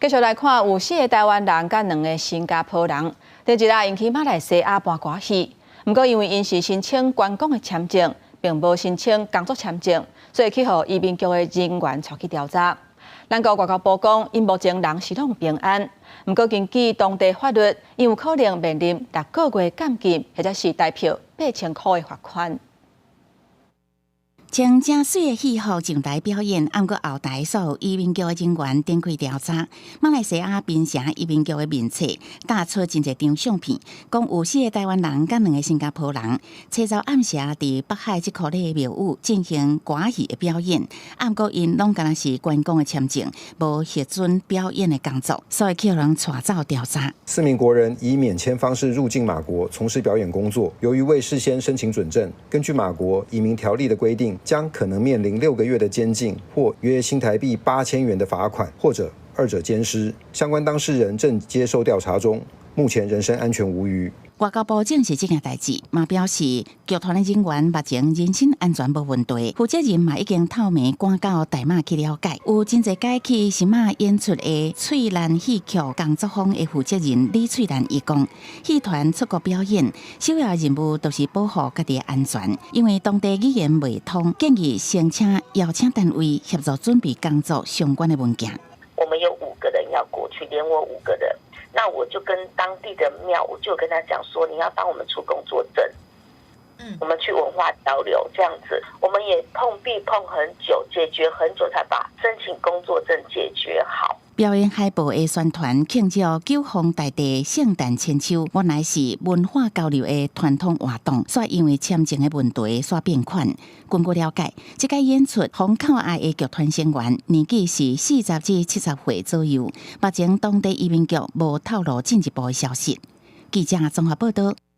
继续来看有4个台湾人甲2个新加坡人，第一日引起马来西亚搬关系。不过因为因是申请观光的签证，并无申请工作签证，所以去互移民局的人员带去调查。咱国外交部讲，因目前人是拢平安。不过根据当地法律，因有可能面临6个月监禁，或者是代票8000块的罚款。将正水的气候上台表演，按过后台所有移民局的人员展开调查。马来西亚槟城移民局的面册打出真侪张相片，讲有4个台湾人甲2个新加坡人，车早暗时伫北海即块的庙宇进行歌戏的表演。按过因拢敢若是观光的签证，无核准表演的工作，所以叫人带走调查。4名国人以免签方式入境马国从事表演工作，由于未事先申请准证，根据马国移民条例的规定，将可能面临6个月的监禁，或约新台币8000元的罚款，或者2者兼施。相关当事人正接受调查中，目前人身安全无虞。外交部证实这件代志，嘛表示剧团的人员目前人身安全无问题，负责人嘛已经透明赶到大马去了解。有真侪改去新马演出的翠兰戏剧工作坊的负责人李翠兰伊讲，戏团出国表演，首要任务都是保护家己的安全，因为当地语言未通，建议先请邀请单位协助准备工作相关的文件。我们有5个人要过去，连我5个人。那我就跟当地的庙，我就跟他讲说，你要帮我们出工作证，我们去文化交流这样子，我们也碰壁碰很久，解决很久才把申请工作证解决好。表演海报的宣传庆祝9峰大地圣诞千秋，原来是文化交流的传统活动，却因为签证的问题煞变款。根据了解，这个演出风口爱的剧团成员年纪是40至70岁左右，目前当地移民局无透露进一步的消息。记者综合报道。